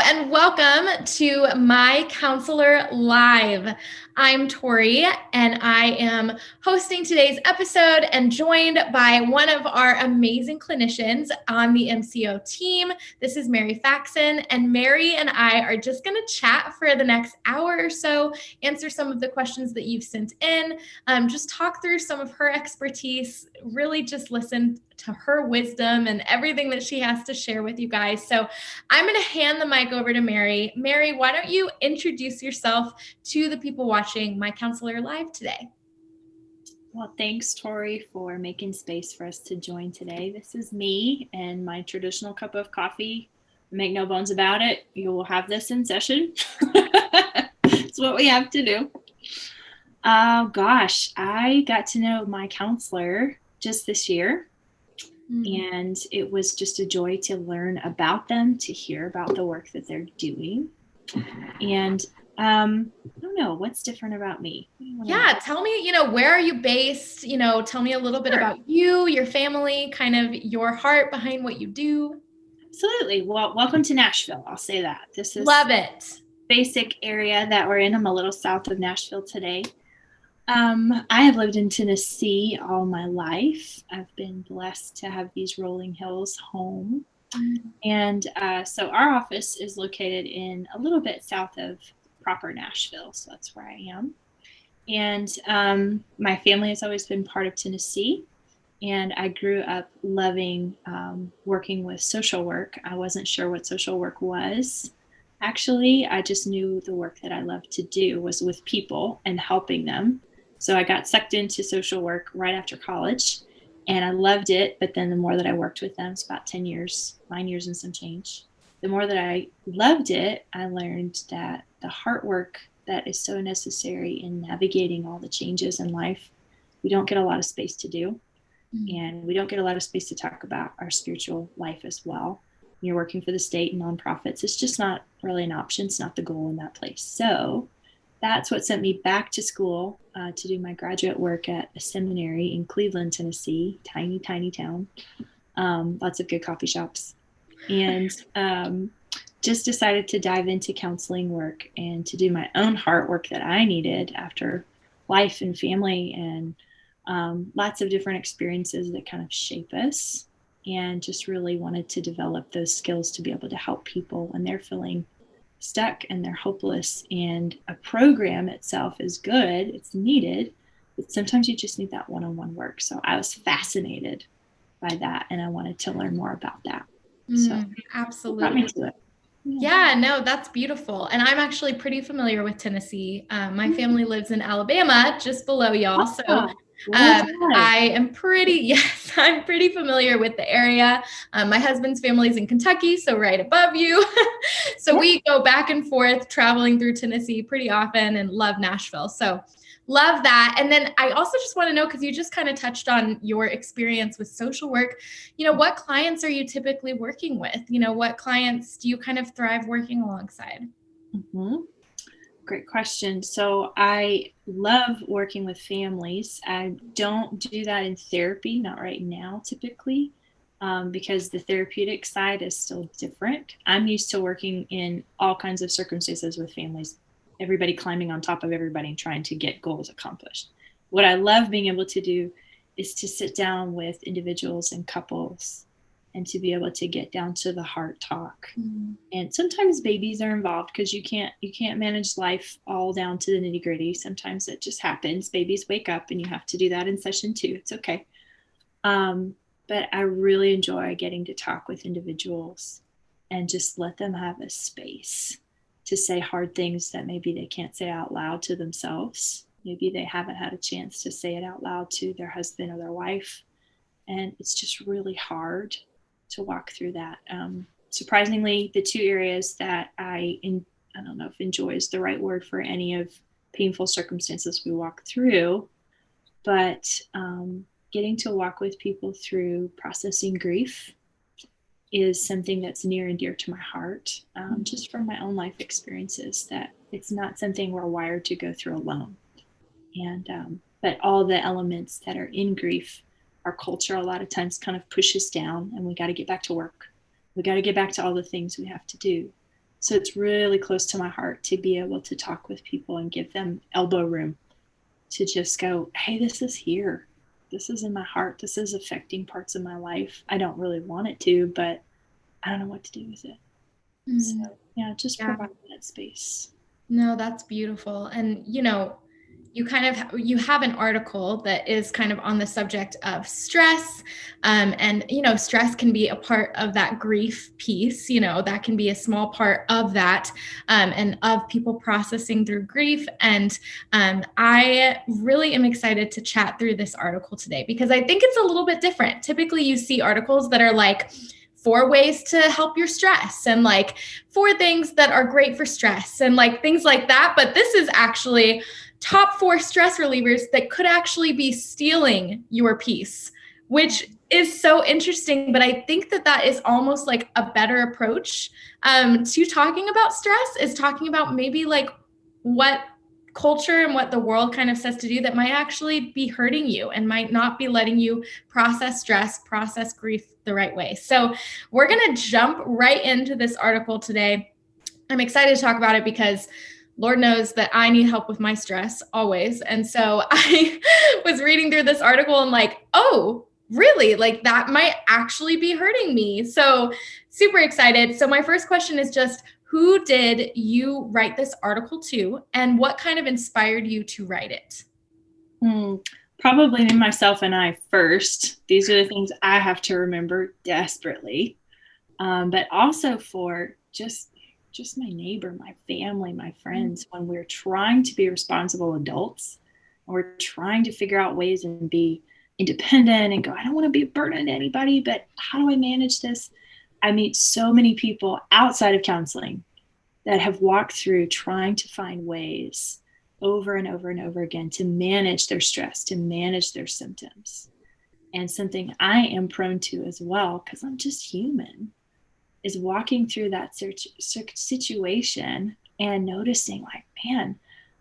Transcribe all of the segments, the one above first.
and welcome to My Counselor Live. I'm Tori, and I am hosting today's episode and joined by one of our amazing clinicians on the MCO team. This is Mary Faxon, and Mary and I are just going to chat for the next hour or so, answer some of the questions that you've sent in, just talk through some of her expertise, really just listen to her wisdom and everything that she has to share with you guys. So I'm going to hand the mic over to Mary. Mary, why don't you introduce yourself to the people watching My Counselor Live today? Well, thanks, Tori, for making space for us to join today. This is me and my traditional cup of coffee. Make no bones about it, you will have this in session. It's what we have to do. Gosh, I got to know my counselor just this year. And it was just a joy to learn about them, to hear about the work that they're doing. And I don't know, what's different about me? Yeah, tell me, where are you based? Tell me a little bit about you, your family, kind of your heart behind what you do. Absolutely. Well, welcome to Nashville. I'll say that. This is Love it. Basic area that we're in. I'm a little south of Nashville today. I have lived in Tennessee all my life. I've been blessed to have these rolling hills home. And so our office is located in a little bit south of proper Nashville. So that's where I am. And my family has always been part of Tennessee. And I grew up loving working with social work. I wasn't sure what social work was. Actually, I just knew the work that I loved to do was with people and helping them. So I got sucked into social work right after college, and I loved it. But then the more that I worked with them, it's about 9 years and some change. The more that I loved it, I learned that the hard work that is so necessary in navigating all the changes in life, we don't get a lot of space to do. And we don't get a lot of space to talk about our spiritual life as well. When you're working for the state and nonprofits, it's just not really an option. It's not the goal in that place. So that's what sent me back to school to do my graduate work at a seminary in Cleveland, Tennessee, tiny, tiny town. Lots of good coffee shops. And just decided to dive into counseling work and to do my own heart work that I needed after life and family and lots of different experiences that kind of shape us, and just really wanted to develop those skills to be able to help people when they're feeling stuck and they're hopeless. And a program itself is good, it's needed, but sometimes you just need that one-on-one work. So I was fascinated by that, and I wanted to learn more about that. So absolutely. Brought me to it. Yeah, no, that's beautiful. And I'm actually pretty familiar with Tennessee. My family lives in Alabama, just below y'all. So I am I'm pretty familiar with the area. My husband's family's in Kentucky, so right above you. So we go back and forth traveling through Tennessee pretty often and love Nashville. So love that. And then I also just want to know, because you just kind of touched on your experience with social work, what clients are you typically working with? What clients do you kind of thrive working alongside? Great question. So I love working with families. I don't do that in therapy, not right now typically, because the therapeutic side is still different. I'm used to working in all kinds of circumstances with families, everybody climbing on top of everybody and trying to get goals accomplished. What I love being able to do is to sit down with individuals and couples and to be able to get down to the heart talk. And sometimes babies are involved because you can't manage life all down to the nitty gritty. Sometimes it just happens. Babies wake up and you have to do that in session 2. It's okay. But I really enjoy getting to talk with individuals and just let them have a space to say hard things that maybe they can't say out loud to themselves. Maybe they haven't had a chance to say it out loud to their husband or their wife. And it's just really hard to walk through that. Surprisingly, the 2 areas that I don't know if enjoy is the right word for any of painful circumstances we walk through, but getting to walk with people through processing grief is something that's near and dear to my heart, just from my own life experiences, that it's not something we're wired to go through alone. And but all the elements that are in grief, our culture a lot of times kind of pushes down, and we got to get back to work. We got to get back to all the things we have to do. So it's really close to my heart to be able to talk with people and give them elbow room to just go, hey, this is here. This is in my heart. This is affecting parts of my life. I don't really want it to, but I don't know what to do with it. So yeah, just Yeah. provide that space. No, that's beautiful. And, you have an article that is kind of on the subject of stress. And, stress can be a part of that grief piece, that can be a small part of that, and of people processing through grief. And I really am excited to chat through this article today because I think it's a little bit different. Typically, you see articles that are like, 4 ways to help your stress and like 4 things that are great for stress and like things like that. But this is actually top 4 stress relievers that could actually be stealing your peace, which is so interesting. But I think that that is almost like a better approach to talking about stress, is talking about maybe like what culture and what the world kind of says to do that might actually be hurting you and might not be letting you process stress, process grief the right way. So we're going to jump right into this article today. I'm excited to talk about it because Lord knows that I need help with my stress always. And so I was reading through this article and like, oh, really? Like that might actually be hurting me. So super excited. So my first question is just, who did you write this article to, and what kind of inspired you to write it? Probably me, myself, and I first. These are the things I have to remember desperately, but also for just my neighbor, my family, my friends. When we're trying to be responsible adults, and we're trying to figure out ways and be independent and go, I don't want to be a burden to anybody, but how do I manage this? I meet so many people outside of counseling that have walked through trying to find ways over and over and over again to manage their stress, to manage their symptoms. And something I am prone to as well, because I'm just human, is walking through that situation and noticing like, man,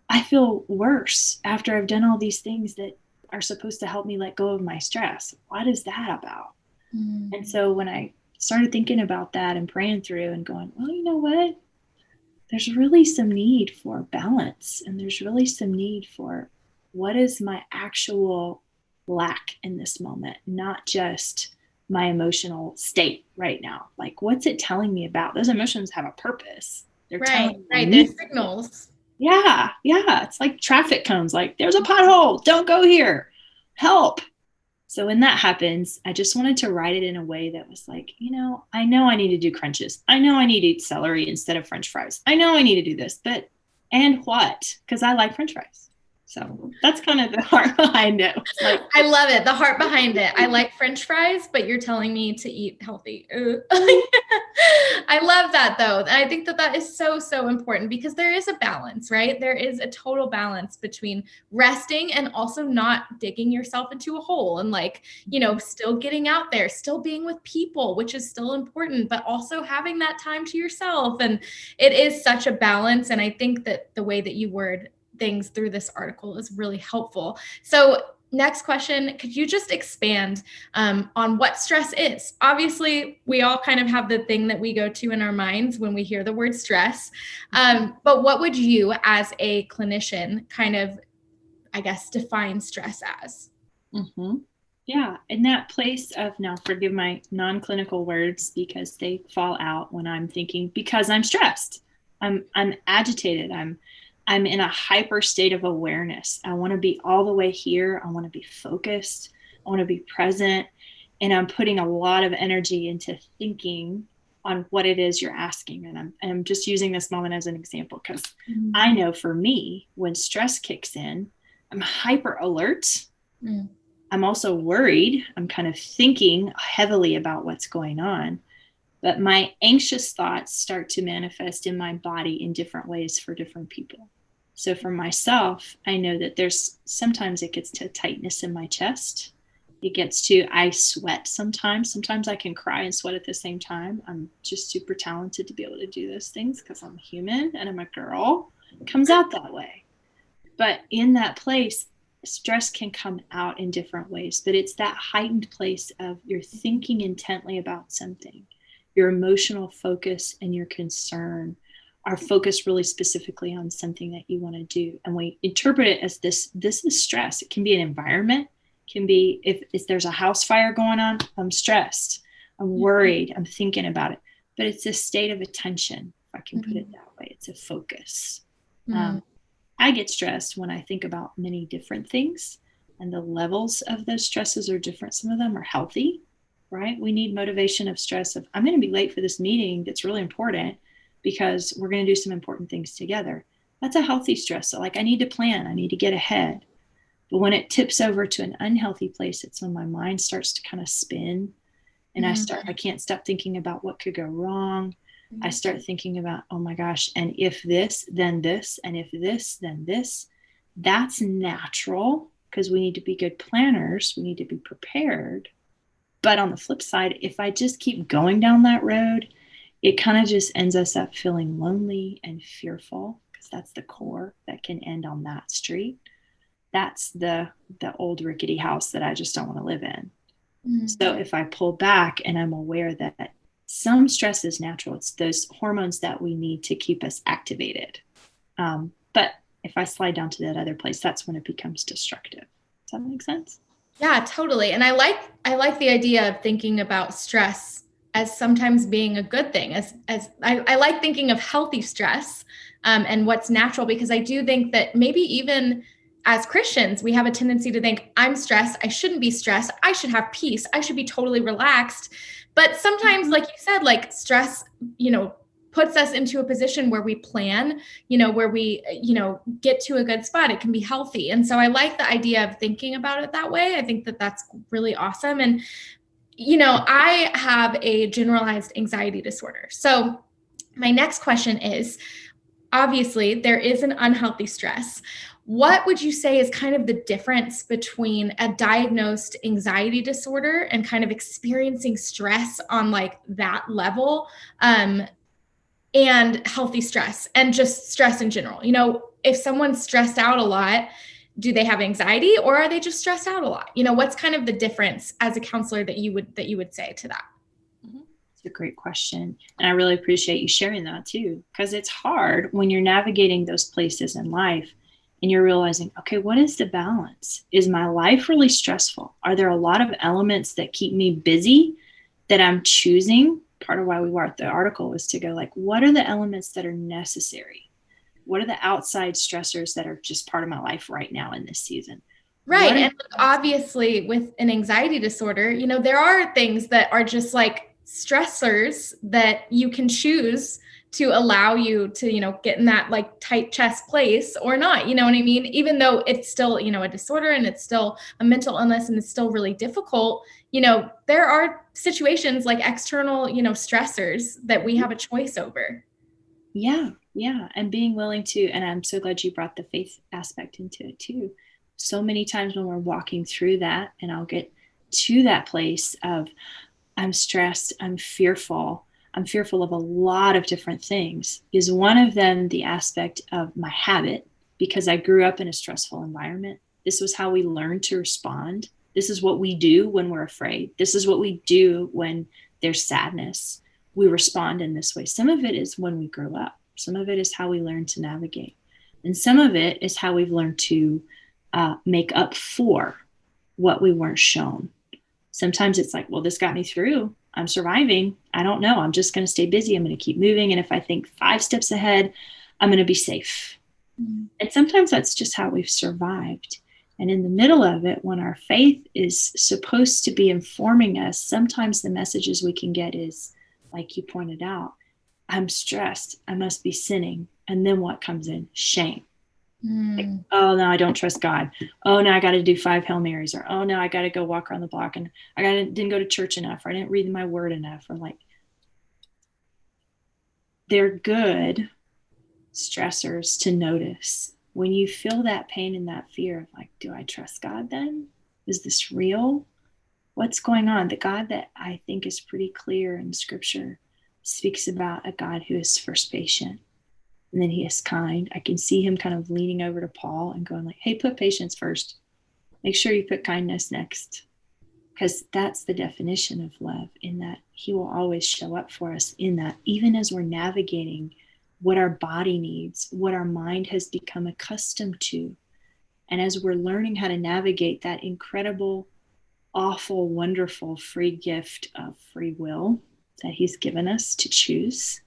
I feel worse after I've done all these things that are supposed to help me let go of my stress. What is that about? And so when I started thinking about that and praying through and going, well, you know what? There's really some need for balance, and there's really some need for what is my actual lack in this moment, not just my emotional state right now. Like, what's it telling me about? Those emotions have a purpose. They're telling me. They're signals. Yeah. It's like traffic cones. Like, there's a pothole. Don't go here. Help. So when that happens, I just wanted to write it in a way that was like, I know I need to do crunches. I know I need to eat celery instead of French fries. I know I need to do this, but and what? Because I like French fries. So that's kind of the heart behind it. Like, I love it. The heart behind it. I like French fries, but you're telling me to eat healthy. I love that though. And I think that that is so, so important because there is a balance, right? There is a total balance between resting and also not digging yourself into a hole and like, still getting out there, still being with people, which is still important, but also having that time to yourself. And it is such a balance. And I think that the way that you word things through this article is really helpful. So next question, could you just expand on what stress is? Obviously, we all kind of have the thing that we go to in our minds when we hear the word stress. But what would you, as a clinician, kind of, I guess, define stress as? Yeah, in that place of, now forgive my non-clinical words because they fall out when I'm thinking, because I'm stressed. I'm agitated. I'm in a hyper state of awareness. I want to be all the way here. I want to be focused. I want to be present. And I'm putting a lot of energy into thinking on what it is you're asking. And I'm just using this moment as an example because I know for me, when stress kicks in, I'm hyper alert. I'm also worried. I'm kind of thinking heavily about what's going on. But my anxious thoughts start to manifest in my body in different ways for different people. So for myself, I know that sometimes it gets to tightness in my chest. It gets to, I sweat sometimes. Sometimes I can cry and sweat at the same time. I'm just super talented to be able to do those things because I'm human and I'm a girl. It comes out that way. But in that place, stress can come out in different ways. But it's that heightened place of you're thinking intently about something, your emotional focus and your concern are focused really specifically on something that you want to do. And we interpret it as this is stress. It can be an environment, it can be if there's a house fire going on, I'm stressed, I'm worried, I'm thinking about it. But it's a state of attention, if I can put it that way. It's a focus. I get stressed when I think about many different things, and the levels of those stresses are different. Some of them are healthy, right? We need motivation of stress of, I'm going to be late for this meeting that's really important because we're going to do some important things together. That's a healthy stress. So like, I need to plan, I need to get ahead. But when it tips over to an unhealthy place, it's when my mind starts to kind of spin, and I can't stop thinking about what could go wrong. I start thinking about, oh my gosh, and if this, then this, and if this, then this. That's natural, because we need to be good planners. We need to be prepared. But on the flip side, if I just keep going down that road, it kind of just ends us up feeling lonely and fearful, because that's the core that can end on that street. That's the old rickety house that I just don't want to live in. So if I pull back and I'm aware that some stress is natural, it's those hormones that we need to keep us activated. But if I slide down to that other place, that's when it becomes destructive. Does that make sense? Yeah, totally. And I like the idea of thinking about stress as sometimes being a good thing. As I like thinking of healthy stress and what's natural, because I do think that maybe even as Christians, we have a tendency to think, I'm stressed, I shouldn't be stressed, I should have peace, I should be totally relaxed. But sometimes, like you said, like stress, puts us into a position where we plan, where we, get to a good spot. It can be healthy. And so I like the idea of thinking about it that way. I think that that's really awesome. And, I have a generalized anxiety disorder. So my next question is, obviously there is an unhealthy stress. What would you say is kind of the difference between a diagnosed anxiety disorder and kind of experiencing stress on like that level, and healthy stress and just stress in general? If someone's stressed out a lot, do they have anxiety, or are they just stressed out a lot? What's kind of the difference as a counselor that you would say to that? It's a great question. And I really appreciate you sharing that too, because it's hard when you're navigating those places in life and you're realizing, okay, what is the balance? Is my life really stressful? Are there a lot of elements that keep me busy that I'm choosing? Part of why we wrote the article was to go like, what are the elements that are necessary? What are the outside stressors that are just part of my life right now in this season? Right. And obviously with an anxiety disorder, there are things that are just like stressors that you can choose to allow you to, get in that like tight chest place or not, you know what I mean? Even though it's still, a disorder and it's still a mental illness and it's still really difficult, there are situations like external, stressors that we have a choice over. Yeah. And being willing to, and I'm so glad you brought the faith aspect into it too. So many times when we're walking through that, and I'll get to that place of, I'm stressed, I'm fearful of a lot of different things. Is one of them the aspect of my habit, because I grew up in a stressful environment. This was how we learned to respond. This is what we do when we're afraid. This is what we do when there's sadness. We respond in this way. Some of it is when we grow up. Some of it is how we learn to navigate. And some of it is how we've learned to make up for what we weren't shown. Sometimes it's like, well, this got me through. I'm surviving. I don't know. I'm just going to stay busy. I'm going to keep moving. And if I think 5 steps ahead, I'm going to be safe. Mm-hmm. And sometimes that's just how we've survived. And in the middle of it, when our faith is supposed to be informing us, sometimes the messages we can get is, like you pointed out, I'm stressed, I must be sinning. And then what comes in? Shame. Like, oh no, I don't trust God. Oh no, I got to do 5 Hail Marys, or oh no, I got to go walk around the block, and didn't go to church enough, or I didn't read my word enough, or like, they're good stressors to notice. When you feel that pain and that fear of like, do I trust God then? Is this real? What's going on? The God that I think is pretty clear in scripture speaks about a God who is first patient. And then he is kind. I can see him kind of leaning over to Paul and going like, hey, put patience first. Make sure you put kindness next. Because that's the definition of love, in that he will always show up for us in that, even as we're navigating what our body needs, what our mind has become accustomed to. And as we're learning how to navigate that incredible, awful, wonderful free gift of free will that he's given us to choose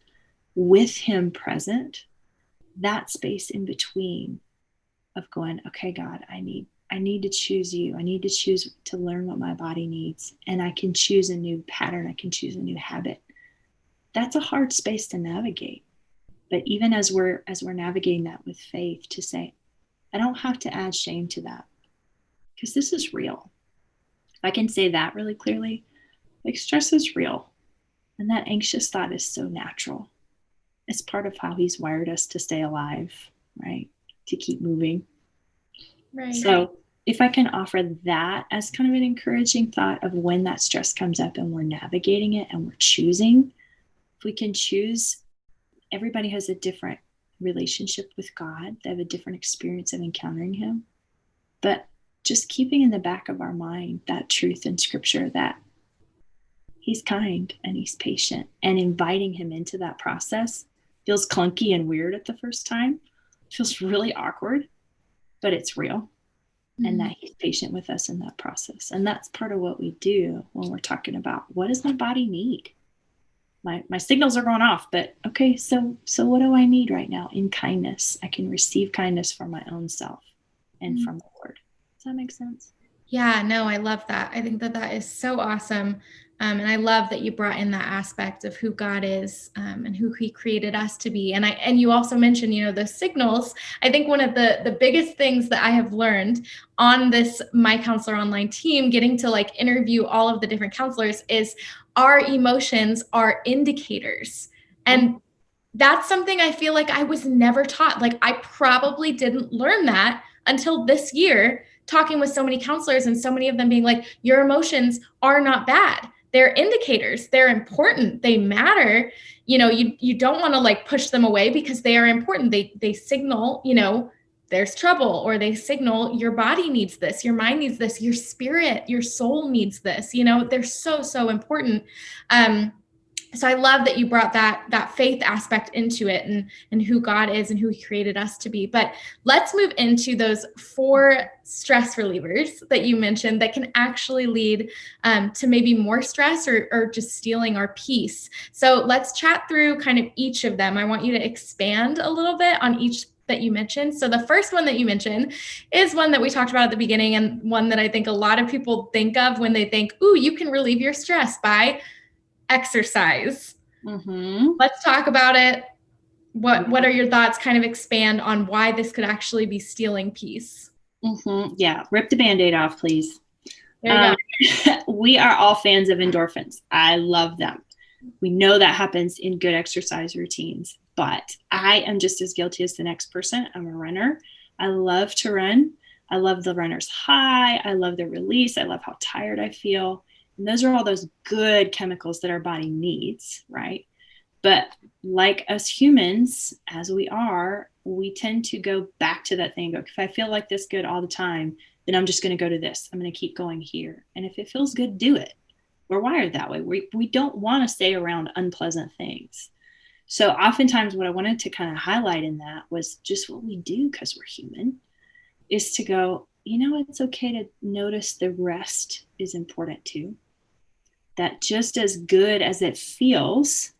with him present, that space in between of going, okay, God, I need to choose you. I need to choose to learn what my body needs. And I can choose a new pattern. I can choose a new habit. That's a hard space to navigate. But even as we're navigating that with faith, to say, I don't have to add shame to that because this is real. If I can say that really clearly, like stress is real. And that anxious thought is so natural. It's part of how he's wired us to stay alive, right? To keep moving. Right. So if I can offer that as kind of an encouraging thought of when that stress comes up and we're navigating it and we're choosing, if we can choose, everybody has a different relationship with God. They have a different experience of encountering him. But just keeping in the back of our mind that truth in scripture that he's kind and he's patient, and inviting him into that process feels clunky and weird at the first time. It feels really awkward, but it's real. And that he's patient with us in that process. And that's part of what we do when we're talking about, what does my body need? My signals are going off, but okay, so what do I need right now? In kindness, I can receive kindness from my own self and from the Lord. Does that make sense? Yeah, no, I love that. I think that is so awesome. And I love that you brought in that aspect of who God is, and who he created us to be. And you also mentioned, those signals. I think one of the biggest things that I have learned on this My Counselor Online team, getting to like interview all of the different counselors, is our emotions are indicators. And that's something I feel like I was never taught. Like I probably didn't learn that until this year, talking with so many counselors and so many of them being like, your emotions are not bad. They're indicators. They're important. They matter. You don't want to like push them away because they are important. They signal, there's trouble, or they signal your body needs this, your mind needs this, your spirit, your soul needs this. They're so important. So I love that you brought that faith aspect into it, and who God is and who he created us to be. But let's move into those 4 stress relievers that you mentioned that can actually lead to maybe more stress or just stealing our peace. So let's chat through kind of each of them. I want you to expand a little bit on each that you mentioned. So the first one that you mentioned is one that we talked about at the beginning, and one that I think a lot of people think of when they think, ooh, you can relieve your stress by exercise. Let's talk about it. What are your thoughts? Kind of expand on why this could actually be stealing peace. Yeah, rip the Band-Aid off, please. There you go. We are all fans of endorphins. I love them. We know that happens in good exercise routines, but I am just as guilty as the next person. I'm a runner. I love to run. I love the runner's high. I love the release. I love how tired I feel. And those are all those good chemicals that our body needs, right? But like us humans, as we are, we tend to go back to that thing and go, if I feel like this good all the time, then I'm just going to go to this. I'm going to keep going here. And if it feels good, do it. We're wired that way. We don't want to stay around unpleasant things. So oftentimes what I wanted to kind of highlight in that was just what we do, because we're human, is to go, it's okay to notice the rest is important too. That just as good as it feels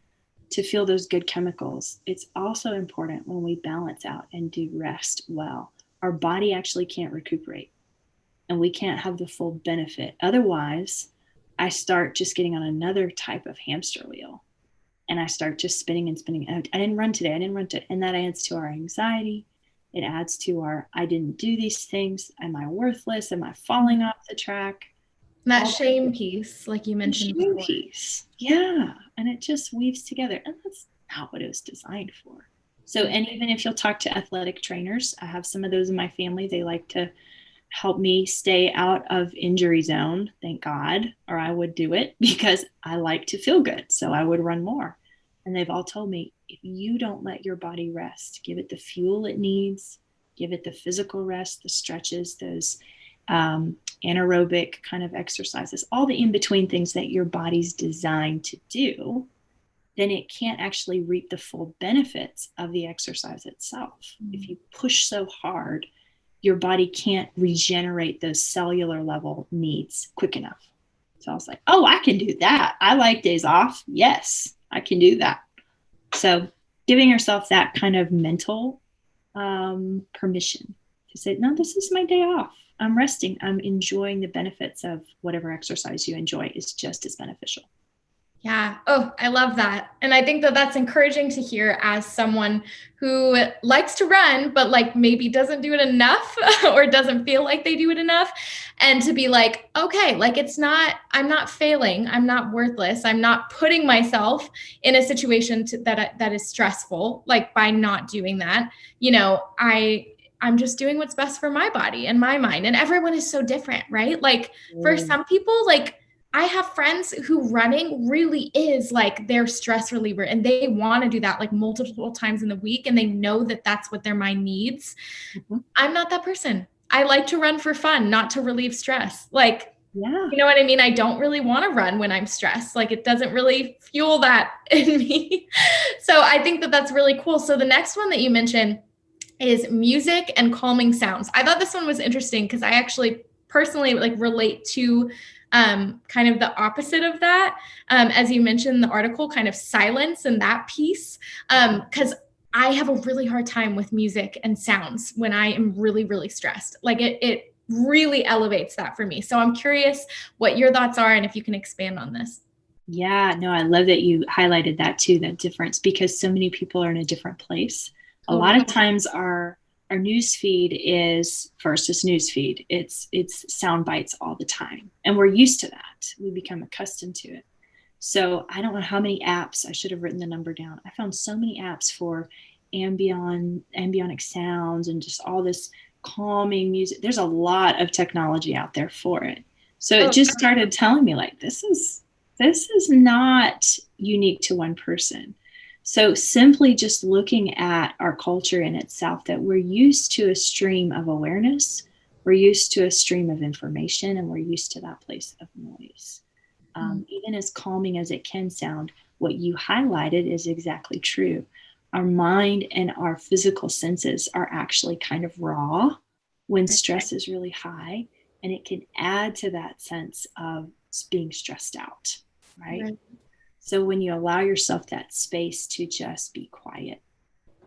to feel those good chemicals, it's also important when we balance out and do rest well. Our body actually can't recuperate, and we can't have the full benefit. Otherwise, I start just getting on another type of hamster wheel, and I start just spinning and spinning. I didn't run today. And that adds to our anxiety. It adds to our, I didn't do these things. Am I worthless? Am I falling off the track? That shame piece, like you mentioned before. Piece. Yeah. And it just weaves together. And that's not what it was designed for. So, and even if you'll talk to athletic trainers, I have some of those in my family. They like to help me stay out of injury zone, thank God, or I would do it because I like to feel good. So I would run more. And they've all told me, if you don't let your body rest, give it the fuel it needs, give it the physical rest, the stretches, those anaerobic kind of exercises, all the in-between things that your body's designed to do, then it can't actually reap the full benefits of the exercise itself. If you push so hard, your body can't regenerate those cellular level needs quick enough. So I was like, oh, I can do that. I like days off. Yes, I can do that. So giving yourself that kind of mental permission to say, no, this is my day off. I'm resting. I'm enjoying the benefits of whatever exercise you enjoy is just as beneficial. Yeah. Oh, I love that. And I think that that's encouraging to hear as someone who likes to run, but like maybe doesn't do it enough or doesn't feel like they do it enough. And to be like, okay, like I'm not failing. I'm not worthless. I'm not putting myself in a situation that is stressful, like by not doing that. I'm just doing what's best for my body and my mind. And everyone is so different, right? Like for some people, like, I have friends who running really is like their stress reliever, and they want to do that like multiple times in the week, and they know that that's what their mind needs. Mm-hmm. I'm not that person. I like to run for fun, not to relieve stress. Like, yeah. You know what I mean? I don't really want to run when I'm stressed. Like it doesn't really fuel that in me. So I think that that's really cool. So the next one that you mentioned is music and calming sounds. I thought this one was interesting because I actually personally like relate to kind of the opposite of that. As you mentioned in the article, kind of silence and that piece. Because I have a really hard time with music and sounds when I am really, really stressed. Like it really elevates that for me. So I'm curious what your thoughts are and if you can expand on this. Yeah, no, I love that you highlighted that too, that difference, because so many people are in a different place. A lot of times our news feed is first, it's news feed. It's sound bites all the time. And we're used to that. We become accustomed to it. So I don't know how many apps, I should have written the number down. I found so many apps for ambionic sounds and just all this calming music. There's a lot of technology out there for it. So it just started telling me like, this is not unique to one person. So simply just looking at our culture in itself, that we're used to a stream of awareness, we're used to a stream of information, and we're used to that place of noise. Even as calming as it can sound, what you highlighted is exactly true. Our mind and our physical senses are actually kind of raw when stress is really high, and it can add to that sense of being stressed out, right? So when you allow yourself that space to just be quiet,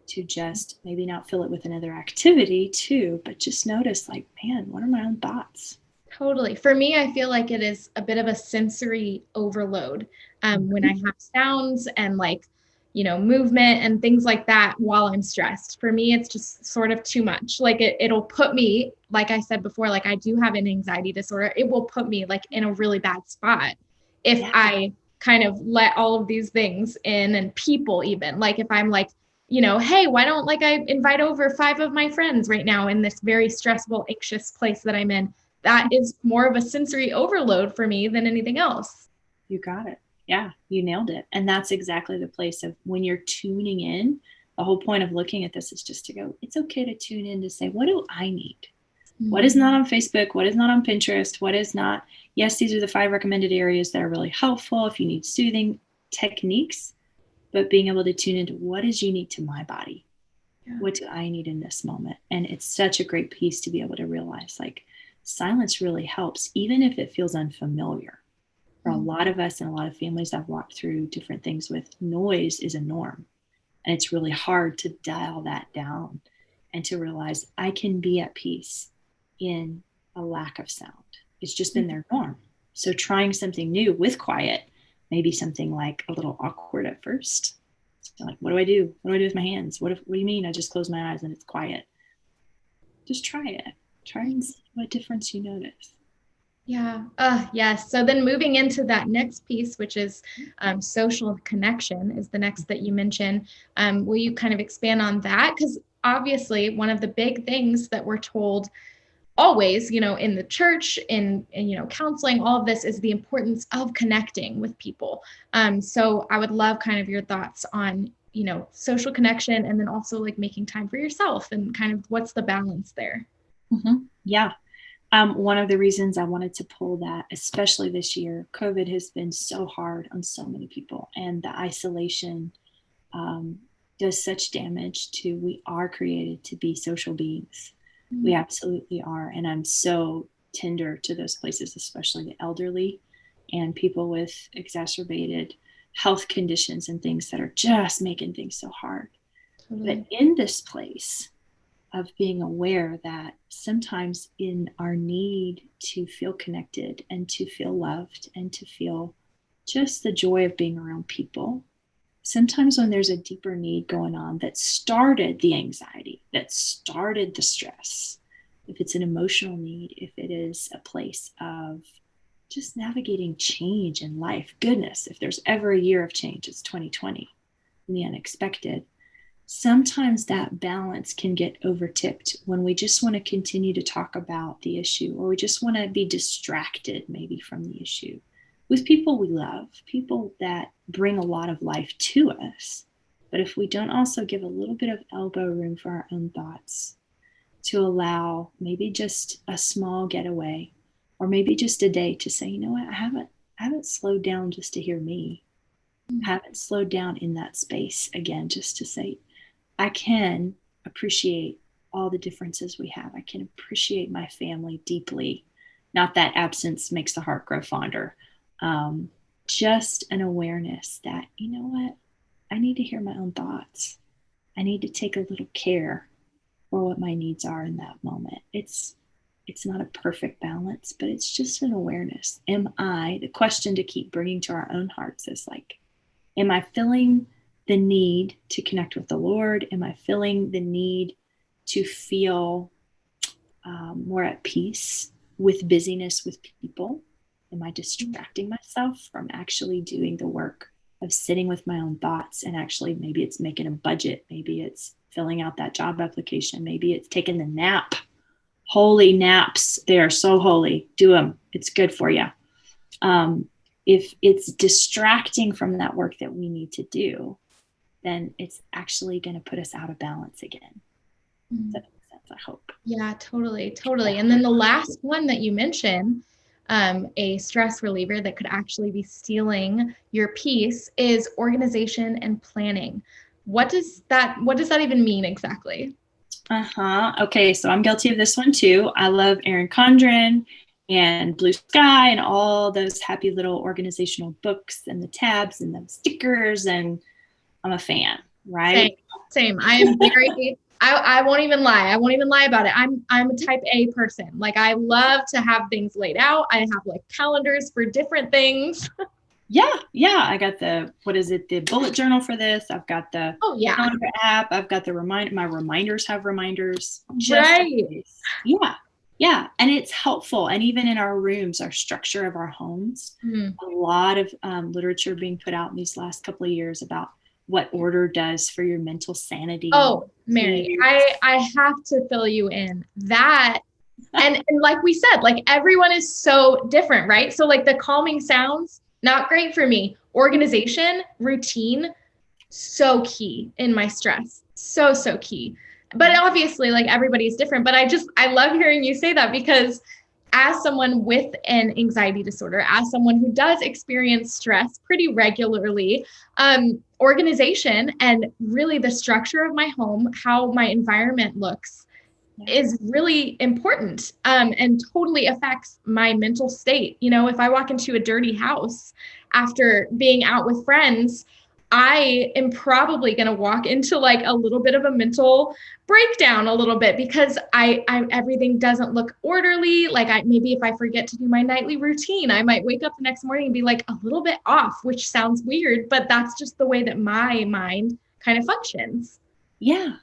to just maybe not fill it with another activity too, but just notice like, man, what are my own thoughts? Totally. For me, I feel like it is a bit of a sensory overload when I have sounds and like, movement and things like that while I'm stressed. For me, it's just sort of too much. Like it'll put me, like I said before, like I do have an anxiety disorder. It will put me like in a really bad spot if I kind of let all of these things in, and people even like if I'm like, hey, why don't like I invite over 5 of my friends right now in this very stressful, anxious place that I'm in. That is more of a sensory overload for me than anything else. You got it. Yeah, you nailed it. And that's exactly the place of when you're tuning in. The whole point of looking at this is just to go, it's okay to tune in to say, what do I need? Mm-hmm. What is not on Facebook? What is not on Pinterest? What is not? Yes, these are the 5 recommended areas that are really helpful if you need soothing techniques, but being able to tune into what is unique to my body. Yeah. What do I need in this moment? And it's such a great piece to be able to realize like silence really helps, even if it feels unfamiliar. For a lot of us and a lot of families I've walked through different things with, noise is a norm. And it's really hard to dial that down and to realize I can be at peace in a lack of sound. It's just been their norm. So trying something new with quiet, maybe something like a little awkward at first. So like, what do I do? What do I do with my hands? What do you mean I just close my eyes and it's quiet? Just try it. Try and see what difference you notice. Yeah. Yes. So then moving into that next piece, which is social connection, is the next that you mentioned. Will you kind of expand on that? Because obviously one of the big things that we're told always, in the church, in counseling, all of this is the importance of connecting with people. So I would love kind of your thoughts on, social connection, and then also like making time for yourself and kind of what's the balance there. Mm-hmm. Yeah. One of the reasons I wanted to pull that, especially this year, COVID has been so hard on so many people, and the isolation um, does such damage to, we are created to be social beings. We absolutely are. And I'm so tender to those places, especially the elderly and people with exacerbated health conditions and things that are just making things so hard. But in this place of being aware that sometimes in our need to feel connected and to feel loved and to feel just the joy of being around people, sometimes when there's a deeper need going on that started the anxiety, that started the stress, if it's an emotional need, if it is a place of just navigating change in life, goodness, if there's ever a year of change, it's 2020 and the unexpected. Sometimes that balance can get overtipped when we just want to continue to talk about the issue, or we just want to be distracted maybe from the issue with people we love, people that bring a lot of life to us. But if we don't also give a little bit of elbow room for our own thoughts, to allow maybe just a small getaway, or maybe just a day to say, you know what, I haven't slowed down just to hear me. I haven't slowed down in that space again, just to say, I can appreciate all the differences we have. I can appreciate my family deeply. Not that absence makes the heart grow fonder. Just an awareness that, you know what, I need to hear my own thoughts. I need to take a little care for what my needs are in that moment. It's not a perfect balance, but it's just an awareness. The question to keep bringing to our own hearts is like, am I feeling the need to connect with the Lord? Am I feeling the need to feel more at peace with busyness with people? Am I distracting myself from actually doing the work of sitting with my own thoughts? And actually, maybe it's making a budget. Maybe it's filling out that job application. Maybe it's taking the nap. Holy naps. They are so holy. Do them. It's good for you. If it's distracting from that work that we need to do, then it's actually going to put us out of balance again. Does that make sense? I hope. Yeah, totally. And then the last one that you mentioned, a stress reliever that could actually be stealing your peace, is organization and planning. What does that even mean exactly? Okay, so I'm guilty of this one too. I love Erin Condren and Blue Sky and all those happy little organizational books and the tabs and the stickers, and I'm a fan, right? Same. I am very I won't even lie. I won't even lie about it. I'm a type A person. Like, I love to have things laid out. I have like calendars for different things. Yeah. I got the bullet journal for this. I've got the calendar app. I've got my reminders have reminders. Right. Yeah. And it's helpful. And even in our rooms, our structure of our homes, a lot of literature being put out in these last couple of years about what order does for your mental sanity. Oh, Mary, I have to fill you in that. And like we said, like, everyone is so different, right? So like the calming sounds, not great for me. Organization, routine, so key in my stress. So key. But obviously, like, everybody's different. But I love hearing you say that, because as someone with an anxiety disorder, as someone who does experience stress pretty regularly, organization and really the structure of my home, how my environment looks, is really important, and totally affects my mental state. You know, if I walk into a dirty house after being out with friends, I am probably going to walk into like a little bit of a mental breakdown a little bit, because I everything doesn't look orderly. Like, maybe if I forget to do my nightly routine, I might wake up the next morning and be like a little bit off, which sounds weird, but that's just the way that my mind kind of functions. Yeah.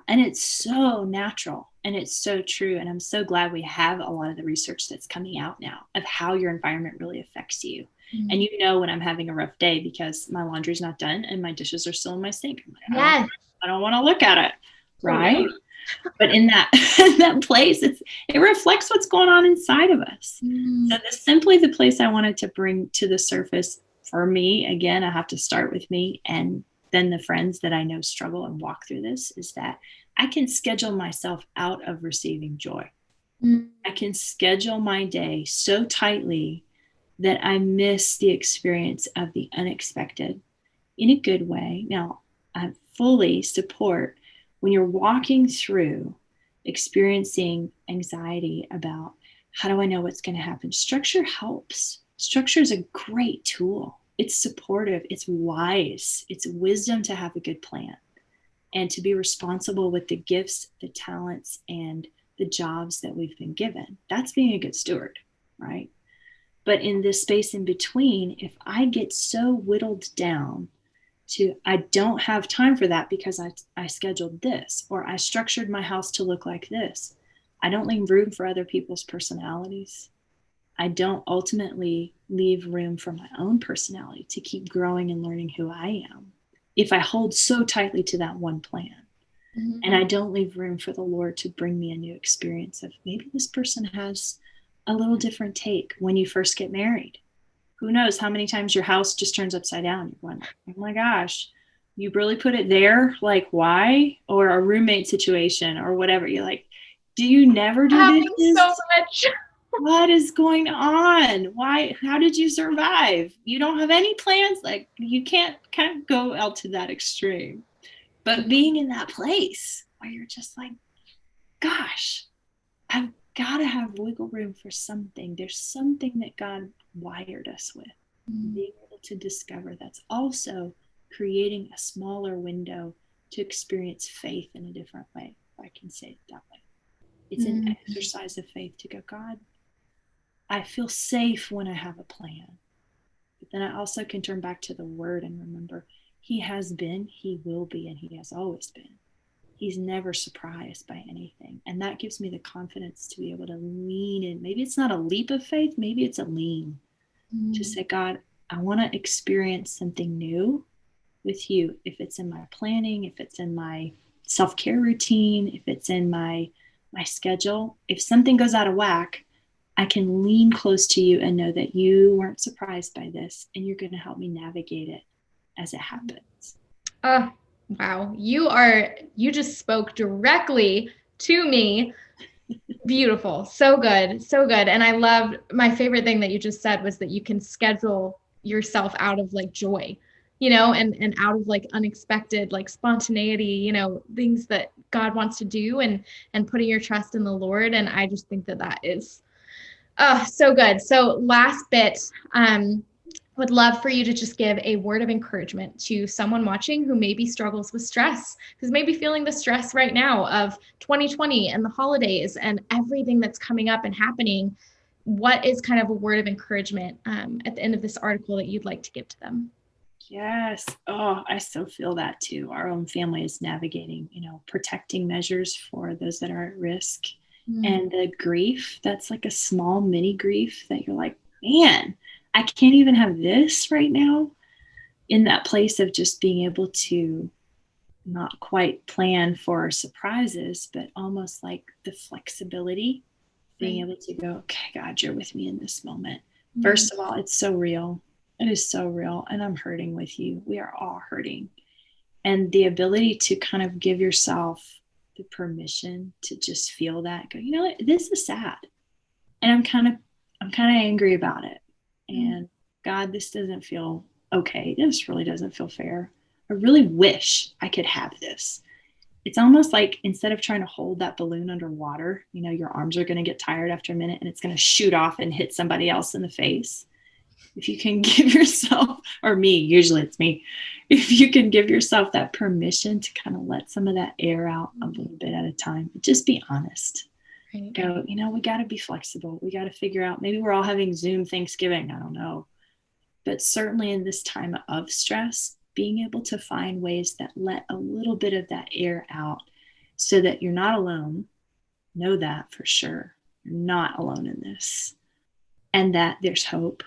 And it's so natural and it's so true. And I'm so glad we have a lot of the research that's coming out now of how your environment really affects you. And you know when I'm having a rough day because my laundry's not done and my dishes are still in my sink. I'm like, I don't want to look at it. Right. But in that place, it reflects what's going on inside of us. So that's simply the place I wanted to bring to the surface for me. Again, I have to start with me, and then the friends that I know struggle and walk through this, is that I can schedule myself out of receiving joy. I can schedule my day so tightly that I miss the experience of the unexpected in a good way. Now, I fully support when you're walking through experiencing anxiety about how do I know what's going to happen? Structure helps. Structure is a great tool. It's supportive, it's wise, it's wisdom to have a good plan and to be responsible with the gifts, the talents, and the jobs that we've been given. That's being a good steward, right? But in this space in between, if I get so whittled down to, I don't have time for that because I scheduled this, or I structured my house to look like this. I don't leave room for other people's personalities. I don't ultimately leave room for my own personality to keep growing and learning who I am if I hold so tightly to that one plan. Mm-hmm. And I don't leave room for the Lord to bring me a new experience of maybe this person has a little different take when you first get married. Who knows how many times your house just turns upside down. You're going, oh my gosh, you really put it there? Like, why? Or a roommate situation or whatever. You're like, do you never do this? So much. What is going on? Why? How did you survive? You don't have any plans. Like, you can't go out to that extreme. But being in that place where you're just like, gosh, I've got to have wiggle room for something. There's something that God wired us with. Being able to discover that's also creating a smaller window to experience faith in a different way, if I can say it that way. It's an exercise of faith to go, God, I feel safe when I have a plan. But then I also can turn back to the word and remember he has been, he will be, and he has always been. He's never surprised by anything. And that gives me the confidence to be able to lean in. Maybe it's not a leap of faith, maybe it's a lean. To say, God, I want to experience something new with you. If it's in my planning, if it's in my self-care routine, if it's in my schedule, if something goes out of whack, I can lean close to you and know that you weren't surprised by this and you're going to help me navigate it as it happens. Wow. You just spoke directly to me. Beautiful. So good. So good. And I loved, my favorite thing that you just said was that you can schedule yourself out of like joy, and out of like unexpected, like spontaneity, things that God wants to do and putting your trust in the Lord. And I just think that is so good. So last bit, would love for you to just give a word of encouragement to someone watching who maybe struggles with stress, who's maybe feeling the stress right now of 2020 and the holidays and everything that's coming up and happening. What is kind of a word of encouragement at the end of this article that you'd like to give to them? Yes. Oh, I so feel that too. Our own family is navigating, protecting measures for those that are at risk. And the grief, that's like a small mini grief that you're like, man, I can't even have this right now. In that place of just being able to not quite plan for surprises, but almost like the flexibility, being able to go, okay, God, you're with me in this moment. First of all, it's so real. It is so real. And I'm hurting with you. We are all hurting. And the ability to kind of give yourself the permission to just feel that, go, you know what, this is sad. And I'm kind of angry about it. And God, this doesn't feel okay. This really doesn't feel fair. I really wish I could have this. It's almost like instead of trying to hold that balloon underwater, your arms are going to get tired after a minute and it's going to shoot off and hit somebody else in the face. If you can give yourself, or me, usually it's me, if you can give yourself that permission to kind of let some of that air out a little bit at a time, just be honest. Right. Go, we got to be flexible. We got to figure out, maybe we're all having Zoom Thanksgiving. I don't know. But certainly in this time of stress, being able to find ways that let a little bit of that air out so that you're not alone. Know that for sure. You're not alone in this. And that there's hope,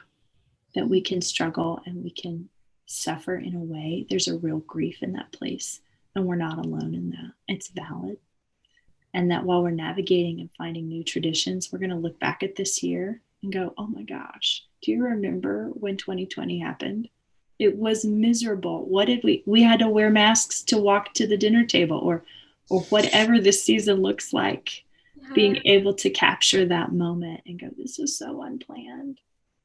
that we can struggle and we can suffer in a way. There's a real grief in that place. And we're not alone in that. It's valid. And that while we're navigating and finding new traditions, we're going to look back at this year and go, oh my gosh, do you remember when 2020 happened? It was miserable. What did we had to wear masks to walk to the dinner table or whatever this season looks like. being able to capture that moment and go, this was so unplanned.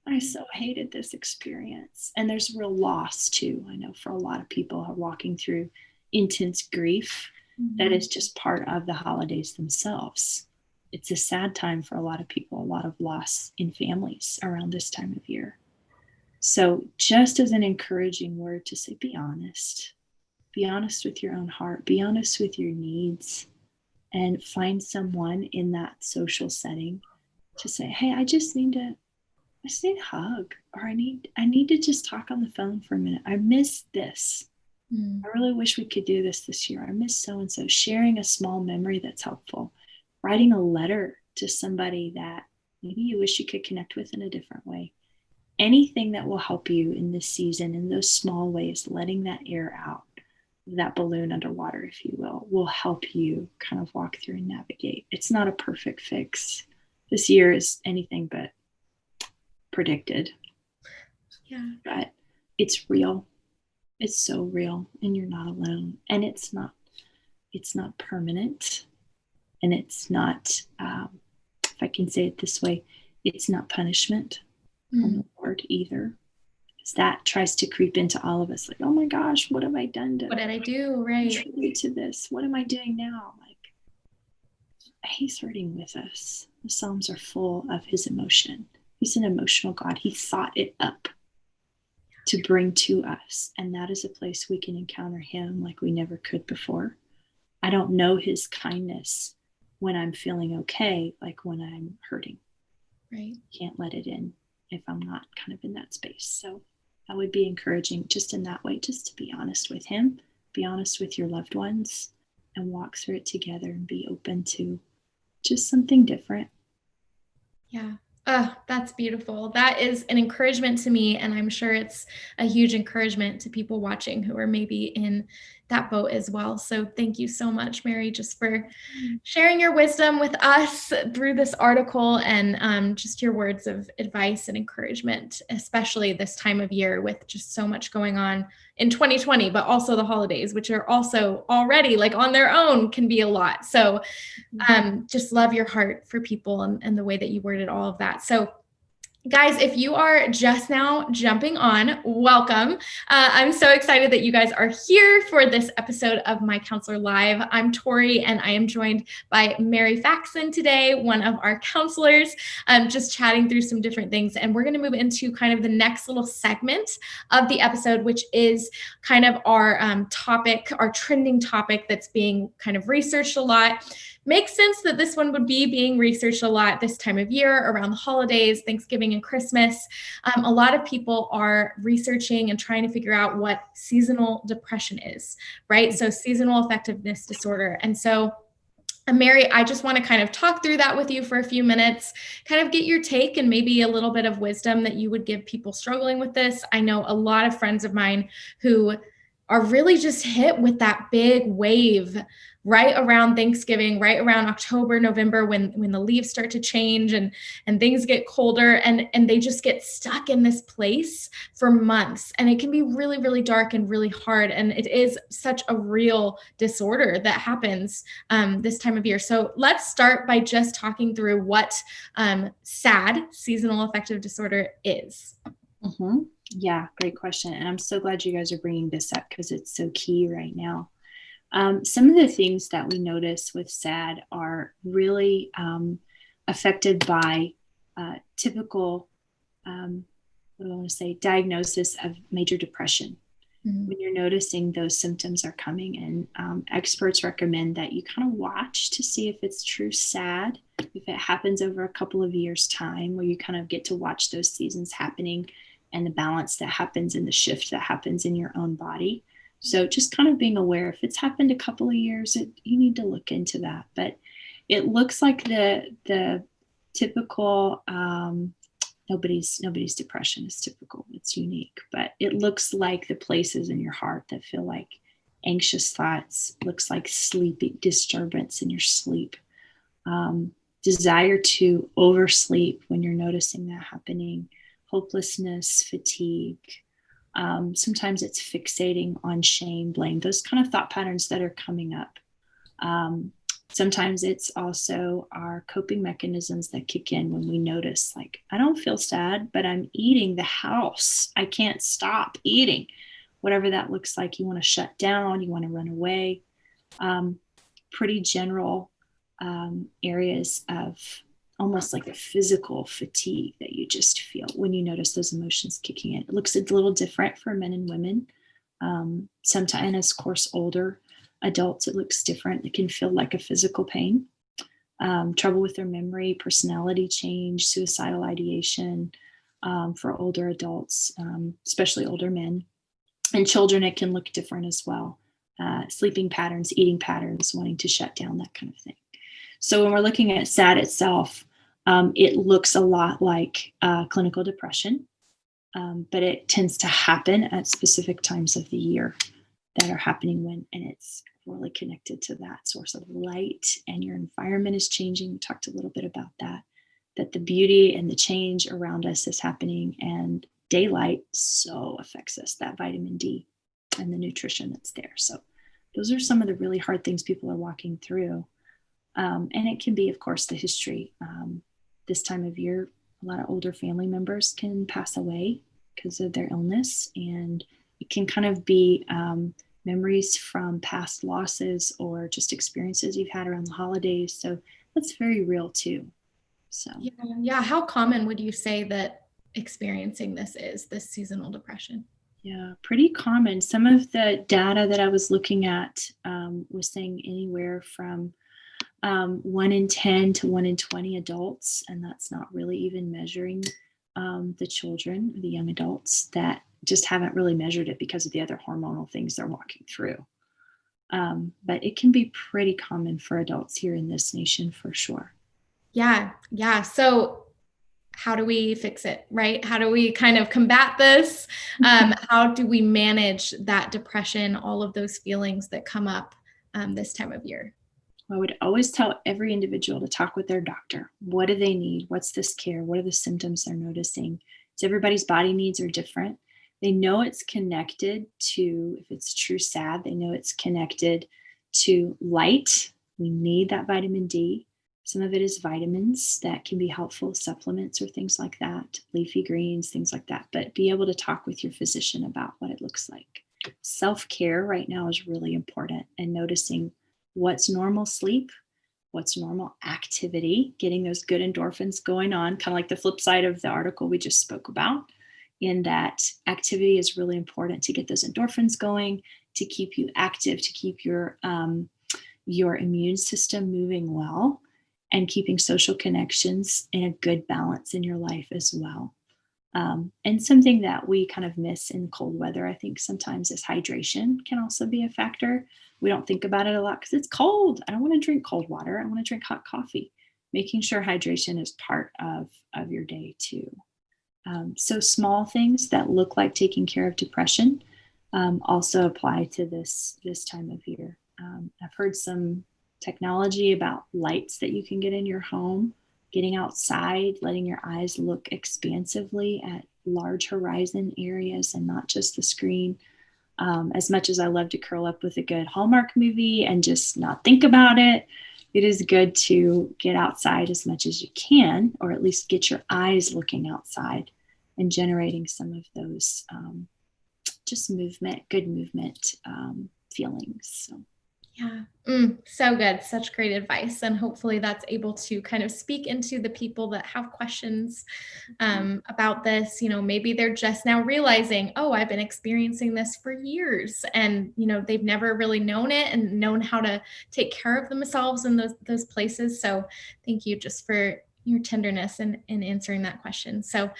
I so hated this experience. And there's real loss too. I know for a lot of people who are walking through intense grief, that is just part of the holidays themselves. It's a sad time for a lot of people, a lot of loss in families around this time of year. So just as an encouraging word to say, be honest with your own heart, be honest with your needs, and find someone in that social setting to say, hey, I just need a hug, or I need to just talk on the phone for a minute. I miss this. I really wish we could do this year. I miss so-and-so. Sharing a small memory that's helpful. Writing a letter to somebody that maybe you wish you could connect with in a different way. Anything that will help you in this season, in those small ways, letting that air out, that balloon underwater, if you will help you kind of walk through and navigate. It's not a perfect fix. This year is anything but predicted. Yeah. But it's real. It's so real, and you're not alone. And it's not permanent. And it's not, if I can say it this way, it's not punishment from the Lord either. Because that tries to creep into all of us, like, oh my gosh, what have I done to what did I do? Right. contribute to this? What am I doing now? Like, he's hurting with us. The Psalms are full of his emotion. He's an emotional God. He thought it up to bring to us. And that is a place we can encounter him like we never could before. I don't know his kindness when I'm feeling okay, like when I'm hurting. Right. Can't let it in if I'm not kind of in that space. So I would be encouraging just in that way, just to be honest with him, be honest with your loved ones, and walk through it together and be open to just something different. Yeah. Oh, that's beautiful. That is an encouragement to me. And I'm sure it's a huge encouragement to people watching who are maybe in that boat as well. So thank you so much, Mary, just for sharing your wisdom with us through this article, and just your words of advice and encouragement, especially this time of year with just so much going on in 2020, but also the holidays, which are also already like on their own can be a lot. So just love your heart for people and the way that you worded all of that. So guys, if you are just now jumping on, welcome. I'm so excited that you guys are here for this episode of My Counselor Live. I'm Tori, and I am joined by Mary Faxon today, one of our counselors, just chatting through some different things. And we're going to move into kind of the next little segment of the episode, which is kind of our topic, our trending topic that's being kind of researched a lot. Makes sense that this one would be being researched a lot this time of year around the holidays, Thanksgiving and Christmas. A lot of people are researching and trying to figure out what seasonal depression is, right? So seasonal affectiveness disorder. And so Mary, I just want to kind of talk through that with you for a few minutes, kind of get your take and maybe a little bit of wisdom that you would give people struggling with this. I know a lot of friends of mine who are really just hit with that big wave right around Thanksgiving, right around October, November, when the leaves start to change and things get colder, and they just get stuck in this place for months. And it can be really, really dark and really hard. And it is such a real disorder that happens this time of year. So let's start by just talking through what SAD, seasonal affective disorder, is. Mm-hmm. Yeah, great question. And I'm so glad you guys are bringing this up because it's so key right now. Some of the things that we notice with SAD are really affected by typical, diagnosis of major depression. Mm-hmm. When you're noticing those symptoms are coming in, experts recommend that you kind of watch to see if it's true SAD, if it happens over a couple of years' time, where you kind of get to watch those seasons happening and the balance that happens and the shift that happens in your own body. So just kind of being aware, if it's happened a couple of years, you need to look into that. But it looks like the typical, nobody's depression is typical. It's unique, but it looks like the places in your heart that feel like anxious thoughts, looks like sleeping disturbance in your sleep, desire to oversleep when you're noticing that happening, hopelessness, fatigue. Sometimes it's fixating on shame, blame, those kind of thought patterns that are coming up. Sometimes it's also our coping mechanisms that kick in when we notice, like, I don't feel sad, but I'm eating the house. I can't stop eating. Whatever that looks like, you want to shut down, you want to run away. Pretty general areas of almost like a physical fatigue that you just feel when you notice those emotions kicking in. It looks a little different for men and women. Sometimes, and of course, older adults, it looks different. It can feel like a physical pain, trouble with their memory, personality change, suicidal ideation. For older adults, especially older men. And children, it can look different as well. Sleeping patterns, eating patterns, wanting to shut down, that kind of thing. So when we're looking at SAD itself, it looks a lot like clinical depression, but it tends to happen at specific times of the year that are happening and it's really connected to that source of light, and your environment is changing. We talked a little bit about that the beauty and the change around us is happening, and daylight so affects us, that vitamin D and the nutrition that's there. So those are some of the really hard things people are walking through. And it can be, of course, the history. This time of year, a lot of older family members can pass away because of their illness, and it can kind of be memories from past losses or just experiences you've had around the holidays. So that's very real too. So yeah. How common would you say that experiencing this seasonal depression? Yeah, pretty common. Some of the data that I was looking at was saying anywhere from 1 in 10 to 1 in 20 adults, and that's not really even measuring the children, the young adults that just haven't really measured it because of the other hormonal things they're walking through. But it can be pretty common for adults here in this nation for sure. Yeah. So how do we fix it, right? How do we kind of combat this? How do we manage that depression, all of those feelings that come up this time of year? I would always tell every individual to talk with their doctor. What do they need? What's this care? What are the symptoms they're noticing? So everybody's body needs are different. They know it's connected to, if it's a true SAD, they know it's connected to light. We need that vitamin D. Some of it is vitamins that can be helpful, supplements or things like that, leafy greens, things like that. But be able to talk with your physician about what it looks like. Self-care right now is really important, and noticing what's normal sleep, what's normal activity, getting those good endorphins going on, kind of like the flip side of the article we just spoke about, in that activity is really important to get those endorphins going, to keep you active, to keep your immune system moving well, and keeping social connections in a good balance in your life as well. And something that we kind of miss in cold weather, I think sometimes, is hydration can also be a factor. We don't think about it a lot because it's cold. I don't want to drink cold water. I want to drink hot coffee. Making sure hydration is part of your day too. So small things that look like taking care of depression also apply to this time of year. I've heard some technology about lights that you can get in your home, getting outside, letting your eyes look expansively at large horizon areas and not just the screen. As much as I love to curl up with a good Hallmark movie and just not think about it, it is good to get outside as much as you can, or at least get your eyes looking outside and generating some of those just good movement feelings. So. Yeah. So good. Such great advice. And hopefully that's able to kind of speak into the people that have questions about this. Maybe they're just now realizing, oh, I've been experiencing this for years, and, they've never really known it and known how to take care of themselves in those places. So thank you just for your tenderness in answering that question. So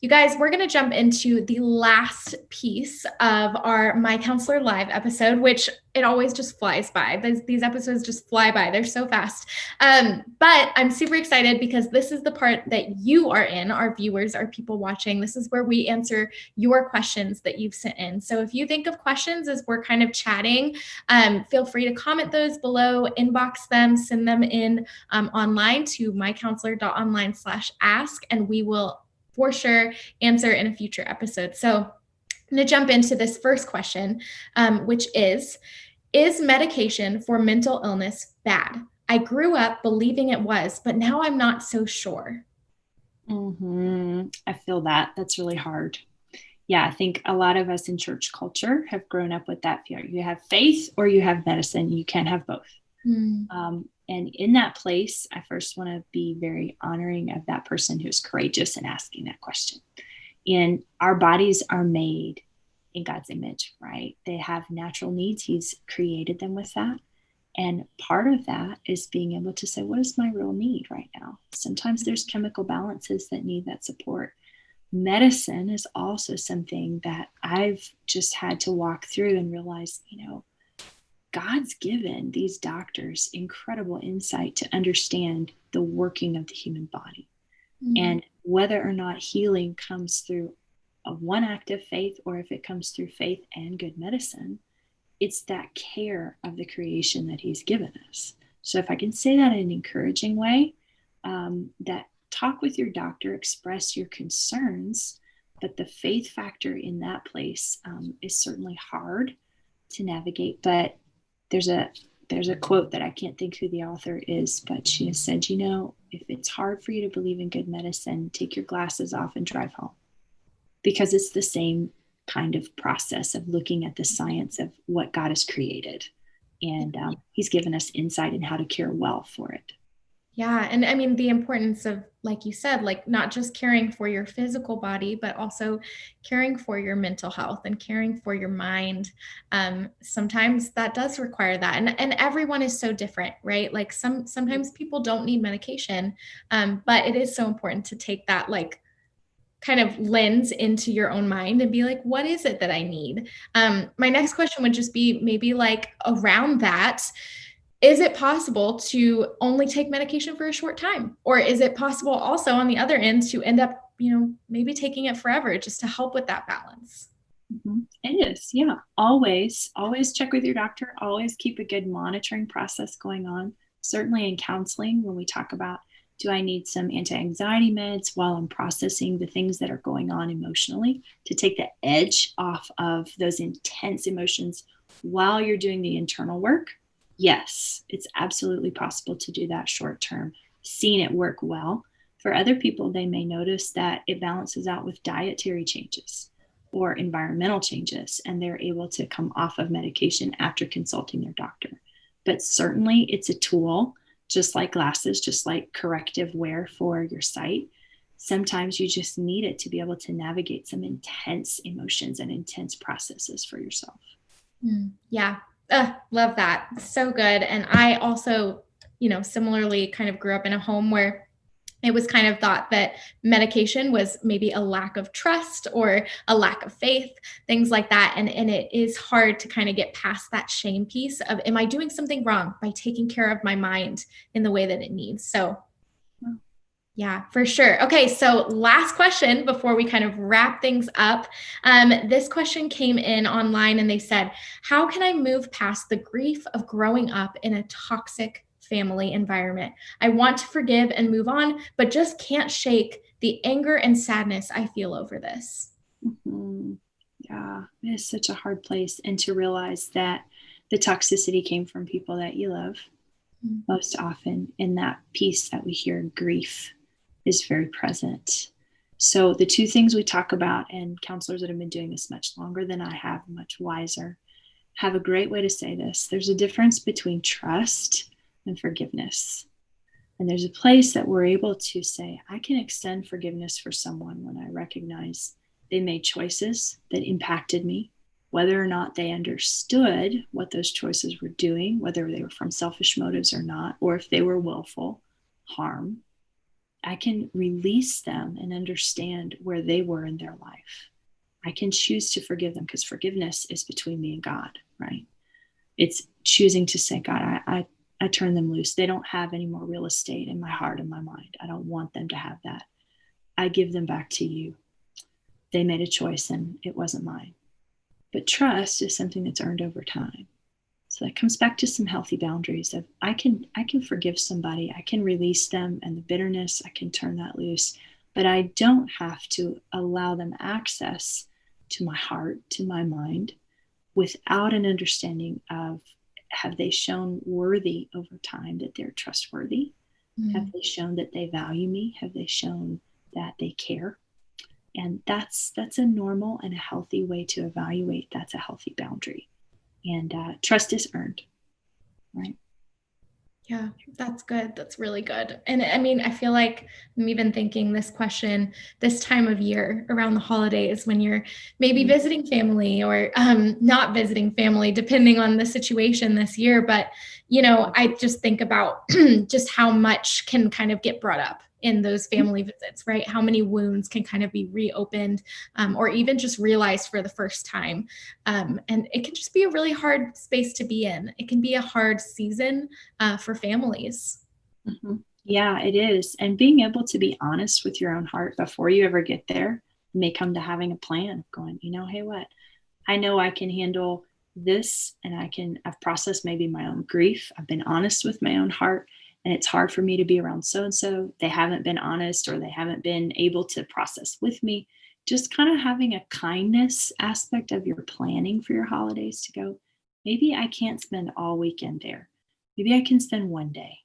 you guys, we're going to jump into the last piece of our My Counselor Live episode, which it always just flies by. These episodes just fly by. They're so fast. But I'm super excited because this is the part that you are in, our viewers, our people watching. This is where we answer your questions that you've sent in. So if you think of questions as we're kind of chatting, feel free to comment those below, inbox them, send them in online to MyCounselor.Online/ask, and we will for sure answer in a future episode. So I'm going to jump into this first question, which is medication for mental illness bad? I grew up believing it was, but now I'm not so sure. I feel that. That's really hard. Yeah, I think a lot of us in church culture have grown up with that fear. You have faith or you have medicine. You can't have both. Mm. And in that place, I first want to be very honoring of that person who's courageous in asking that question. And our bodies are made in God's image, right? They have natural needs. He's created them with that. And part of that is being able to say, what is my real need right now? Sometimes there's chemical balances that need that support. Medicine is also something that I've just had to walk through and realize, God's given these doctors incredible insight to understand the working of the human body. And whether or not healing comes through a one act of faith, or if it comes through faith and good medicine, it's that care of the creation that he's given us. So if I can say that in an encouraging way, that talk with your doctor, express your concerns, but the faith factor in that place is certainly hard to navigate. But there's a quote that I can't think who the author is, but she has said, if it's hard for you to believe in good medicine, take your glasses off and drive home, because it's the same kind of process of looking at the science of what God has created. And he's given us insight in how to care well for it. Yeah. And I mean, the importance of, like you said, like not just caring for your physical body, but also caring for your mental health and caring for your mind. Sometimes that does require that. And everyone is so different, right? Like sometimes people don't need medication. But it is so important to take that like kind of lens into your own mind and be like, what is it that I need? My next question would just be maybe like around that. Is it possible to only take medication for a short time? Or is it possible also on the other end to end up, maybe taking it forever just to help with that balance? It is. Yeah. Always check with your doctor. Always keep a good monitoring process going on. Certainly in counseling, when we talk about, do I need some anti-anxiety meds while I'm processing the things that are going on emotionally to take the edge off of those intense emotions while you're doing the internal work? Yes, it's absolutely possible to do that short term, seeing it work well. For other people, they may notice that it balances out with dietary changes or environmental changes, and they're able to come off of medication after consulting their doctor. But certainly it's a tool, just like glasses, just like corrective wear for your sight. Sometimes you just need it to be able to navigate some intense emotions and intense processes for yourself. Yeah. Love that. So good. And I also, similarly kind of grew up in a home where it was kind of thought that medication was maybe a lack of trust or a lack of faith, things like that. And it is hard to kind of get past that shame piece of, am I doing something wrong by taking care of my mind in the way that it needs? So yeah, for sure. Okay, so last question before we kind of wrap things up. This question came in online and they said, how can I move past the grief of growing up in a toxic family environment? I want to forgive and move on, but just can't shake the anger and sadness I feel over this. Mm-hmm. Yeah, it is such a hard place. And to realize that the toxicity came from people that you love most often, in that piece that we hear, grief is very present. So the two things we talk about, and counselors that have been doing this much longer than I have, much wiser, have a great way to say this. There's a difference between trust and forgiveness. And there's a place that we're able to say, I can extend forgiveness for someone when I recognize they made choices that impacted me, whether or not they understood what those choices were doing, whether they were from selfish motives or not, or if they were willful harm. I can release them and understand where they were in their life. I can choose to forgive them, because forgiveness is between me and God, right? It's choosing to say, God, I turn them loose. They don't have any more real estate in my heart and my mind. I don't want them to have that. I give them back to you. They made a choice and it wasn't mine. But trust is something that's earned over time. So that comes back to some healthy boundaries of I can forgive somebody, I can release them and the bitterness, I can turn that loose, but I don't have to allow them access to my heart, to my mind, without an understanding of have they shown worthy over time, that they're trustworthy? Have they shown that they value me? Have they shown that they care? And that's a normal and a healthy way to evaluate. That's a healthy boundary. And trust is earned, right? Yeah, that's good. That's really good. And I mean, I feel like I'm even thinking this question this time of year around the holidays when you're maybe visiting family or not visiting family, depending on the situation this year. But, I just think about just how much can kind of get brought up in those family visits, right? How many wounds can kind of be reopened or even just realized for the first time. And it can just be a really hard space to be in. It can be a hard season for families. Mm-hmm. Yeah, it is. And being able to be honest with your own heart before you ever get there may come to having a plan, going, hey, what? I know I can handle this, and I've processed maybe my own grief. I've been honest with my own heart, and it's hard for me to be around so-and-so. They haven't been honest, or they haven't been able to process with me. Just kind of having a kindness aspect of your planning for your holidays to go, maybe I can't spend all weekend there. Maybe I can spend one day,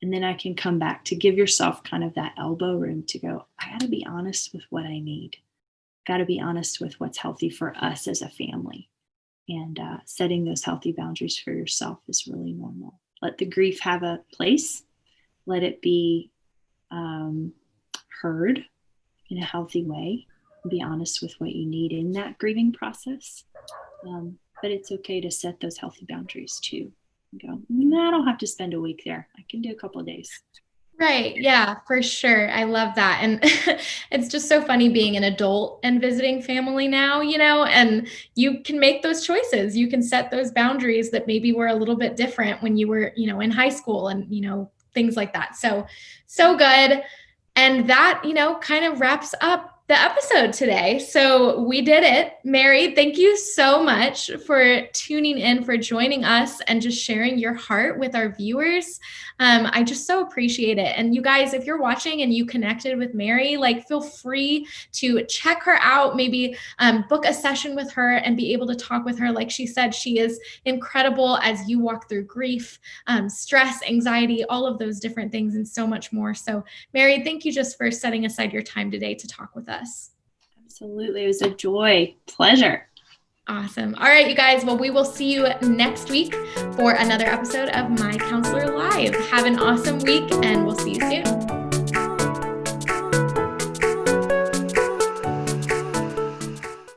and then I can come back, to give yourself kind of that elbow room to go, I got to be honest with what I need. Got to be honest with what's healthy for us as a family. And setting those healthy boundaries for yourself is really normal. Let the grief have a place. Let it be heard in a healthy way. Be honest with what you need in that grieving process. But it's okay to set those healthy boundaries too. And go, I don't have to spend a week there. I can do a couple of days. Right. Yeah, for sure. I love that. And it's just so funny being an adult and visiting family now, and you can make those choices. You can set those boundaries that maybe were a little bit different when you were, in high school and, things like that. So good. And that, kind of wraps up the episode today. So we did it. Mary, thank you so much for tuning in, for joining us and just sharing your heart with our viewers. I just so appreciate it. And you guys, if you're watching and you connected with Mary, feel free to check her out, maybe book a session with her and be able to talk with her. Like she said, she is incredible as you walk through grief, stress, anxiety, all of those different things and so much more. So Mary, thank you just for setting aside your time today to talk with us. Absolutely. It was a joy. Pleasure. Awesome. All right, you guys. Well, we will see you next week for another episode of My Counselor Live. Have an awesome week, and we'll see you soon.